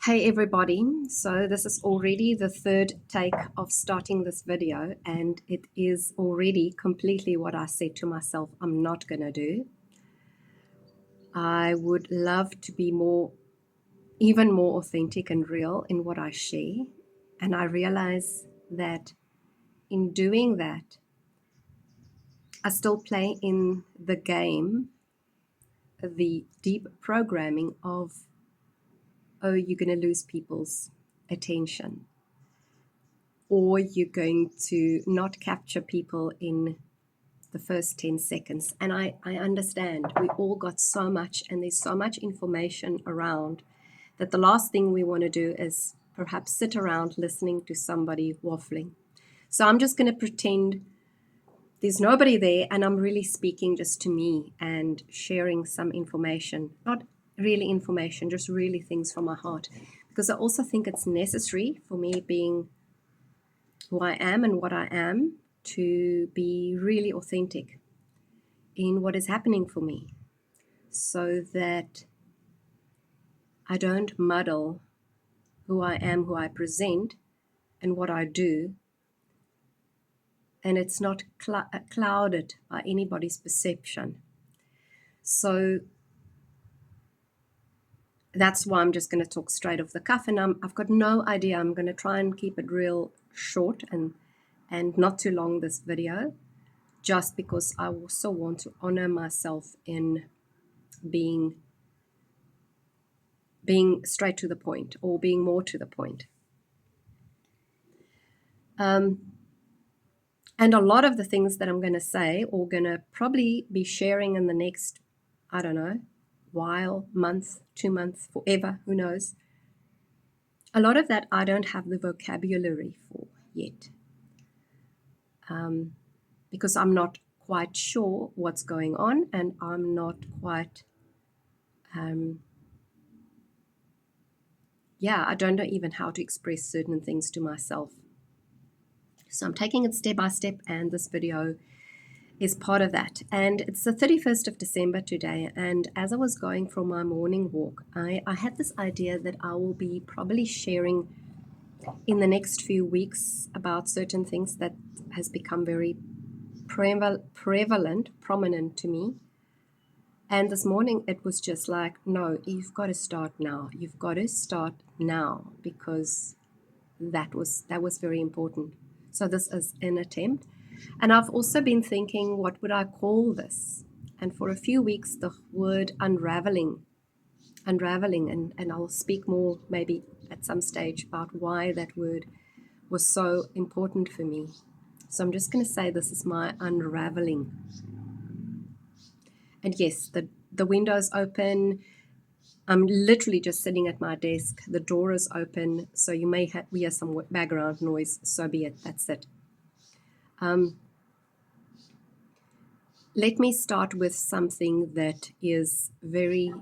Hey everybody, so this is already the third take of starting this video, and it is already completely what I said to myself I'm not going to do. I would love to be even more authentic and real in what I share, and I realize that in doing that, I still play in the game, the deep programming of, oh, you're going to lose people's attention, or you're going to not capture people in the first 10 seconds. And I understand we all got so much, and there's so much information around that the last thing we want to do is perhaps sit around listening to somebody waffling. So I'm just going to pretend there's nobody there, and I'm really speaking just to me and sharing some information, not really information, just really things from my heart, because I also think it's necessary for me, being who I am and what I am, to be really authentic in what is happening for me, so that I don't muddle who I am, who I present, and what I do, and it's not clouded by anybody's perception. So that's why I'm just going to talk straight off the cuff, and I've got no idea. I'm going to try and keep it real short and not too long, this video, just because I also want to honor myself in being straight to the point, or being more to the point. And a lot of the things that I'm going to say, or going to probably be sharing in the next, I don't know, while, month, 2 months, forever, who knows. A lot of that I don't have the vocabulary for yet, because I'm not quite sure what's going on, and I'm not quite, I don't know even how to express certain things to myself. So I'm taking it step by step, and this video is part of that. And it's the 31st of December today, and as I was going for my morning walk, I had this idea that I will be probably sharing in the next few weeks about certain things that has become very prominent to me. And this morning it was just like, no, you've got to start now. You've got to start now, because that was very important. So this is an attempt. And I've also been thinking, what would I call this? And for a few weeks, the word unraveling, and I'll speak more maybe at some stage about why that word was so important for me. So I'm just going to say this is my unraveling. And yes, the window's open. I'm literally just sitting at my desk. The door is open, so you may hear some background noise. So be it. That's it. Let me start with something that is that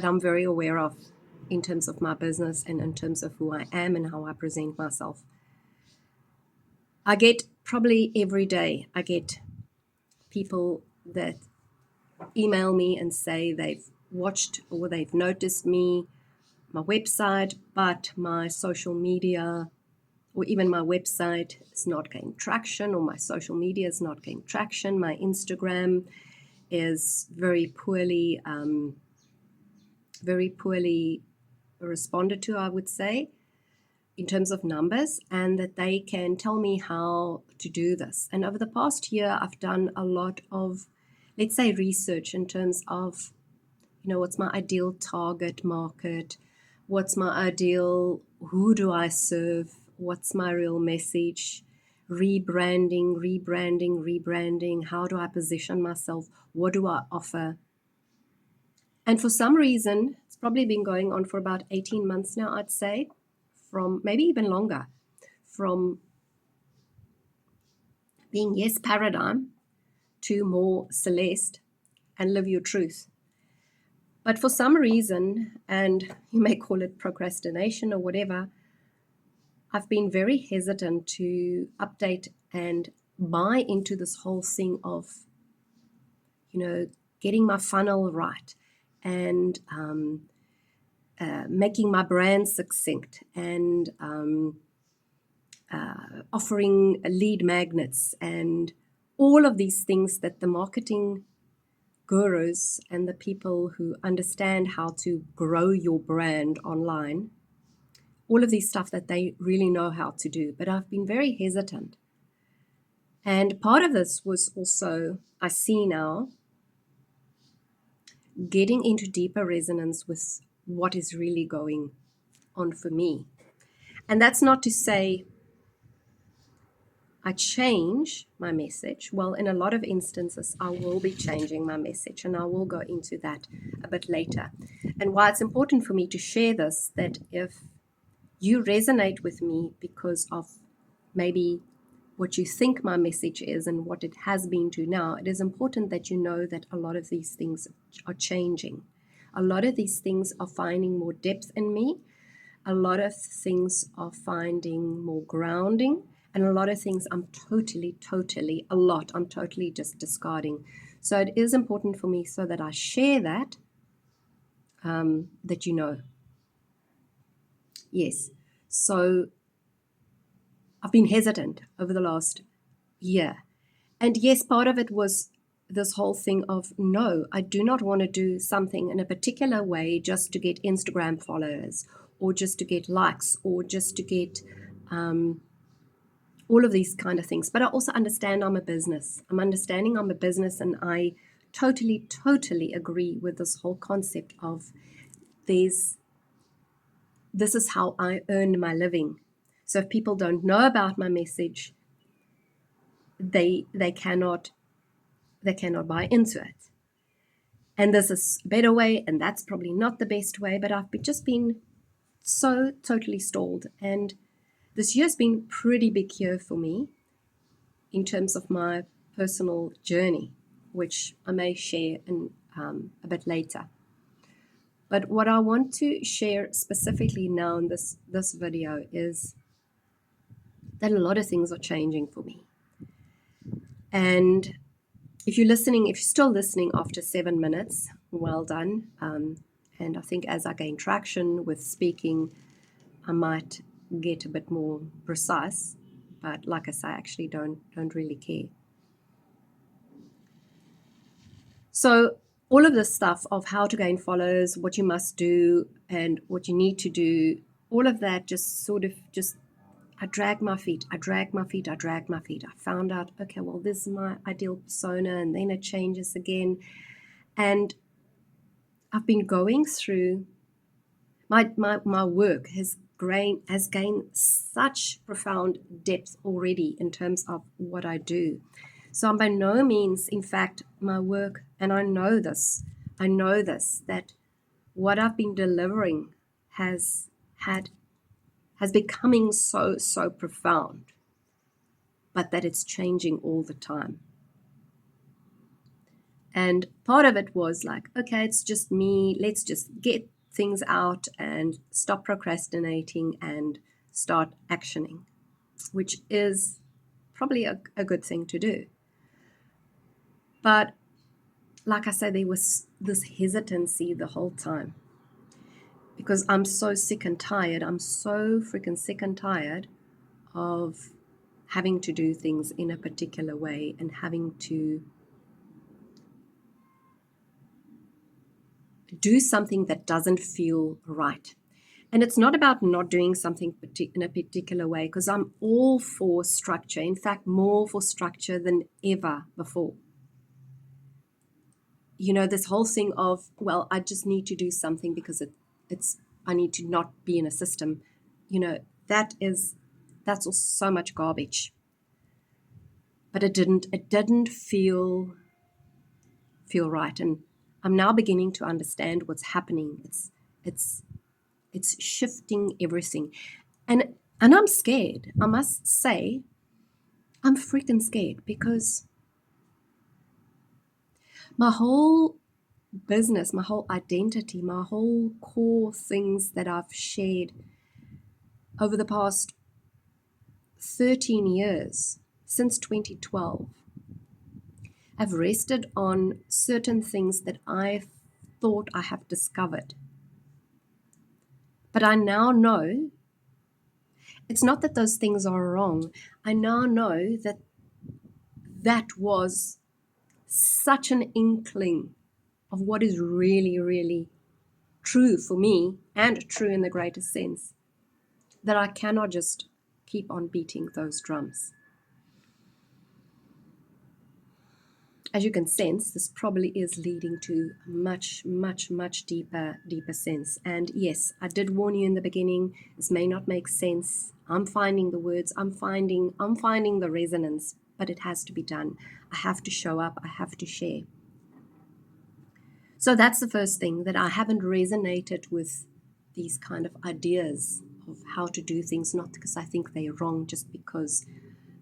I'm very aware of in terms of my business and in terms of who I am and how I present myself. I get probably every day, I get people that email me and say they've watched or they've noticed me, my website, but my social media, or even my website, is not getting traction, or my social media is not getting traction. My Instagram is very poorly responded to, I would say, in terms of numbers, and that they can tell me how to do this. And over the past year, I've done a lot of, let's say, research in terms of, what's my ideal target market? What's my ideal, who do I serve? What's my real message? Rebranding. How do I position myself? What do I offer? And for some reason, it's probably been going on for about 18 months now, I'd say, from maybe even longer, from being yes paradigm to more Celeste and live your truth. But for some reason, and you may call it procrastination or whatever, I've been very hesitant to update and buy into this whole thing of, getting my funnel right, and making my brand succinct, and offering lead magnets, and all of these things that the marketing gurus and the people who understand how to grow your brand online, all of these stuff that they really know how to do. But I've been very hesitant. And part of this was also, I see now, getting into deeper resonance with what is really going on for me. And that's not to say I change my message. Well, in a lot of instances, I will be changing my message, and I will go into that a bit later. And why it's important for me to share this, that if you resonate with me because of maybe what you think my message is and what it has been to now, it is important that you know that a lot of these things are changing. A lot of these things are finding more depth in me. A lot of things are finding more grounding. And a lot of things I'm totally just discarding. So it is important for me so that I share that, that you know. Yes. So I've been hesitant over the last year. And yes, part of it was this whole thing of, no, I do not want to do something in a particular way just to get Instagram followers, or just to get likes, or just to get all of these kind of things. But I also understand I'm a business. I'm a business, and I totally agree with this whole concept of this is how I earn my living. So if people don't know about my message, they cannot buy into it. And this is a better way, and that's probably not the best way, but I've just been so totally stalled. And this year's been a pretty big year for me in terms of my personal journey, which I may share in a bit later. But what I want to share specifically now in this video is that a lot of things are changing for me. And if you're still listening after 7 minutes, well done. And I think as I gain traction with speaking, I might get a bit more precise. But like I say, I actually don't really care. So all of this stuff of how to gain followers, what you must do and what you need to do, all of that just I drag my feet. I found out, okay, well, this is my ideal persona, and then it changes again. And I've been going through my work has gained such profound depth already in terms of what I do. So I'm by no means, in fact, my work, and I know this, that what I've been delivering has becoming so profound, but that it's changing all the time. And part of it was like, okay, it's just me. Let's just get things out and stop procrastinating and start actioning, which is probably a good thing to do. But like I said, there was this hesitancy the whole time because I'm so sick and tired. I'm so freaking sick and tired of having to do things in a particular way and having to do something that doesn't feel right. And it's not about not doing something in a particular way, because I'm all for structure. In fact, more for structure than ever before. You know, this whole thing of, well, I just need to do something because I need to not be in a system. You know, that's also so much garbage. But it didn't feel right. And I'm now beginning to understand what's happening. It's shifting everything. And I'm scared. I must say, I'm freaking scared, because my whole business, my whole identity, my whole core things that I've shared over the past 13 years, since 2012, have rested on certain things that I thought I have discovered. But I now know it's not that those things are wrong. I now know that that was such an inkling of what is really, really true for me and true in the greatest sense, that I cannot just keep on beating those drums. As you can sense, this probably is leading to much, much, much deeper sense. And yes, I did warn you in the beginning, this may not make sense. I'm finding the words, I'm finding the resonance, but it has to be done. I have to show up, I have to share. So that's the first thing, that I haven't resonated with these kind of ideas of how to do things, not because I think they're wrong, just because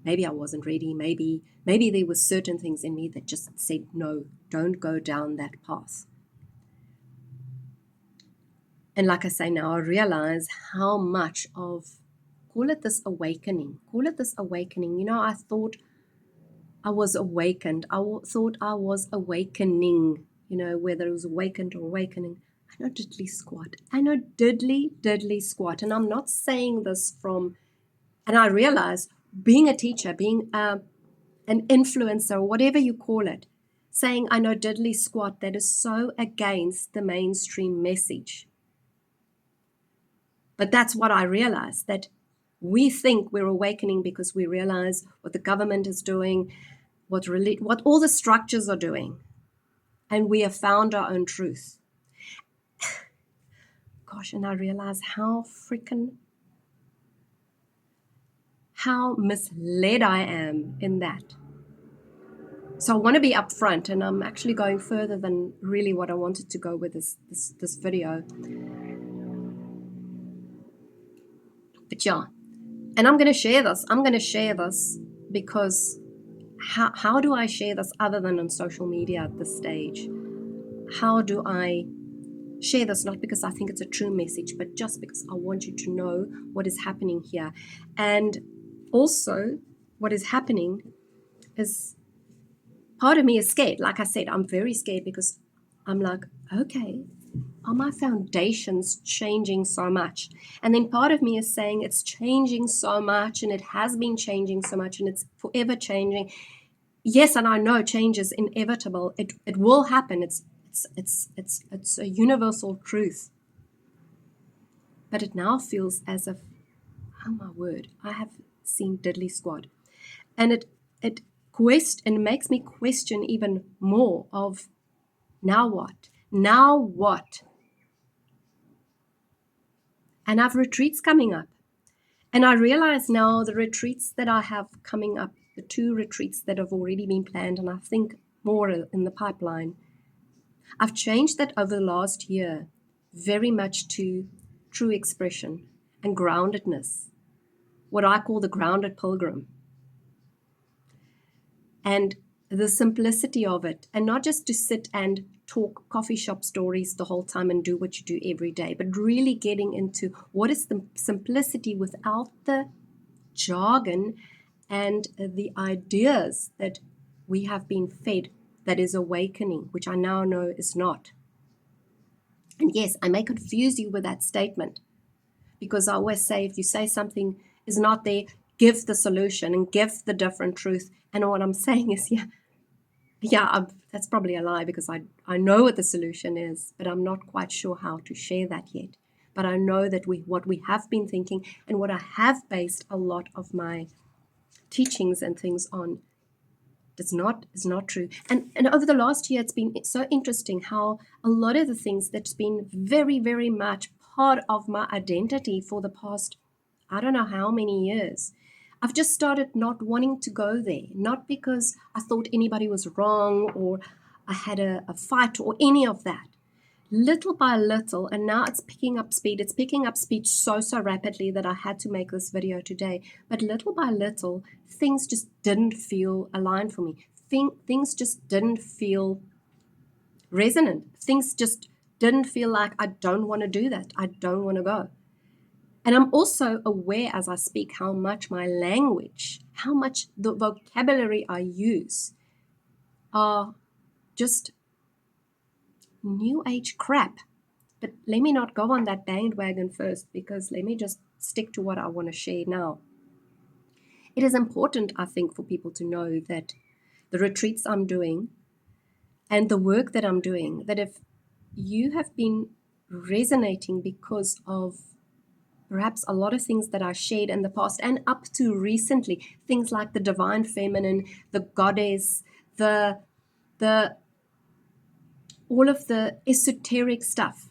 maybe I wasn't ready. Maybe there were certain things in me that just said, no, don't go down that path. And like I say now, I realize how much of, call it this awakening. You know, I thought I was awakened. Thought I was awakening, you know, whether it was awakened or awakening. I know diddly squat. Diddly squat. And I'm not saying this from, and I realize being a teacher, being an influencer, whatever you call it, saying I know diddly squat, that is so against the mainstream message. But that's what I realized, that we think we're awakening because we realize what the government is doing, what all the structures are doing, and we have found our own truth. Gosh, and I realize how misled I am in that. So I want to be upfront, and I'm actually going further than really what I wanted to go with this video. But yeah, and I'm going to share this because how do I share this other than on social media at this stage? How do I share this? Not because I think it's a true message, but just because I want you to know what is happening here. And also, what is happening is, part of me is scared. Like I said, I'm very scared because I'm like, okay, are my foundations changing so much? And then part of me is saying it's changing so much, and it has been changing so much, and it's forever changing. Yes, and I know change is inevitable. It will happen. It's a universal truth. But it now feels as if, oh my word, I have seen diddly squat. And it makes me question even more of, now what? Now what? And I have retreats coming up. And I realize now the retreats that I have coming up, the 2 retreats that have already been planned, and I think more in the pipeline, I've changed that over the last year very much to true expression and groundedness, what I call the grounded pilgrim. And the simplicity of it, and not just to sit and talk coffee shop stories the whole time and do what you do every day, but really getting into what is the simplicity without the jargon and the ideas that we have been fed that is awakening, which I now know is not. And yes, I may confuse you with that statement, because I always say, if you say something is not there, give the solution and give the different truth. And what I'm saying is, that's probably a lie, because I know what the solution is, but I'm not quite sure how to share that yet. But I know that what we have been thinking, and what I have based a lot of my teachings and things on, is not true. And over the last year, it's been so interesting how a lot of the things that's been very, very much part of my identity for the past, I don't know how many years, I've just started not wanting to go there. Not because I thought anybody was wrong or I had a fight or any of that. Little by little, and now it's picking up speed. It's picking up speed so rapidly that I had to make this video today. But little by little, things just didn't feel aligned for me. Things just didn't feel resonant. Things just didn't feel like, I don't want to do that. I don't want to go. And I'm also aware as I speak how much my language, how much the vocabulary I use are just new age crap. But let me not go on that bandwagon first, because let me just stick to what I want to share now. It is important, I think, for people to know that the retreats I'm doing and the work that I'm doing, that if you have been resonating because of perhaps a lot of things that I shared in the past and up to recently, things like the divine feminine, the goddess, the all of the esoteric stuff.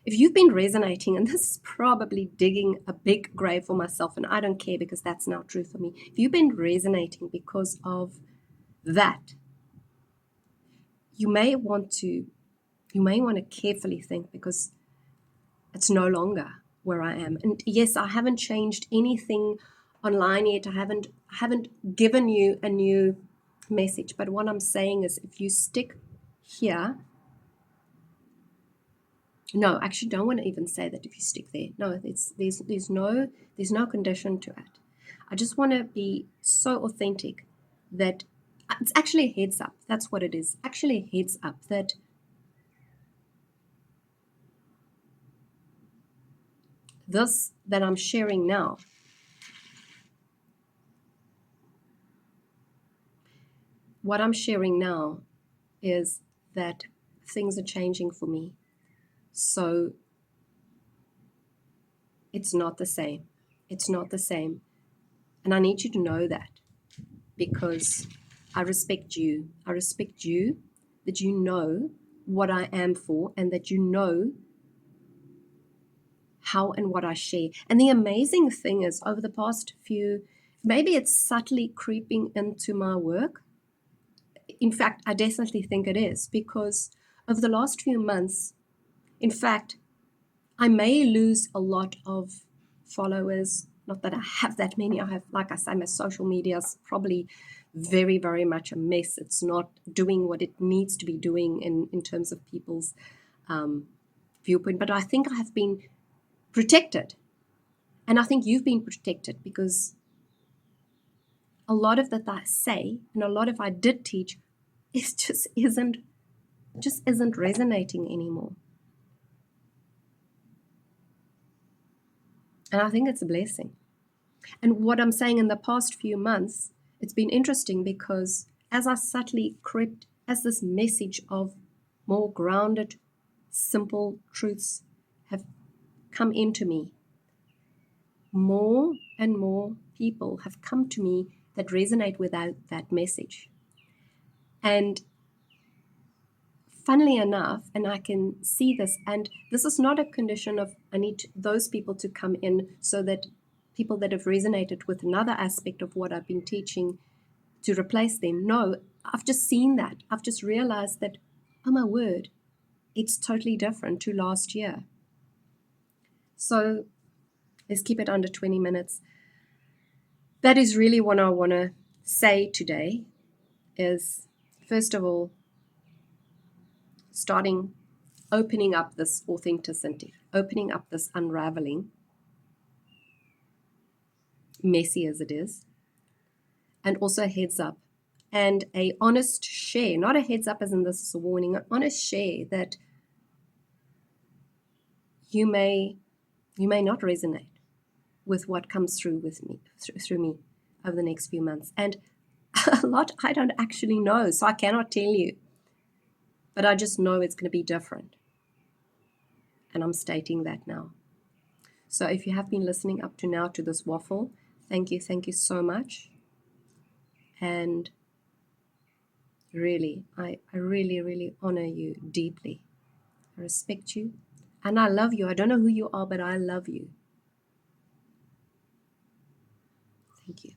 If you've been resonating, and this is probably digging a big grave for myself, and I don't care because that's now true for me. If you've been resonating because of that, you may want to carefully think, because it's no longer where I am. And yes, I haven't changed anything online yet. I haven't given you a new message. But what I'm saying is, if you stick here, no, actually, don't want to even say that if you stick there. No, there's no condition to it. I just want to be so authentic that it's actually a heads up. That's what it is. Actually, a heads up that this that I'm sharing now, what I'm sharing now is that things are changing for me. So it's not the same. It's not the same. And I need you to know that, because I respect you. I respect you, that you know what I am for, and that you know how and what I share. And the amazing thing is, over the past few, maybe it's subtly creeping into my work. In fact, I definitely think it is, because over the last few months, in fact, I may lose a lot of followers. Not that I have that many. I have, like I say, my social media is probably very, very much a mess. It's not doing what it needs to be doing in terms of people's viewpoint. But I think I have been protected. And I think you've been protected, because a lot of that I say and a lot of I did teach isn't resonating anymore. And I think it's a blessing. And what I'm saying, in the past few months, it's been interesting, because as I subtly crept, as this message of more grounded, simple truths have come into me, more and more people have come to me that resonate with that message. And funnily enough, and I can see this, and this is not a condition of I need those people to come in so that people that have resonated with another aspect of what I've been teaching to replace them. No, I've just seen that. I've just realized that, oh my word, it's totally different to last year. So let's keep it under 20 minutes. That is really what I want to say today, is, first of all, opening up this authenticity, opening up this unraveling, messy as it is, and also a heads up and a honest share, not a heads up as in this is a warning, an honest share that you may not resonate with what comes through me over the next few months. And a lot I don't actually know, so I cannot tell you, but I just know it's going to be different. And I'm stating that now. So if you have been listening up to now to this waffle, thank you so much. And really, I really, really honor you deeply. I respect you. And I love you. I don't know who you are, but I love you. Thank you.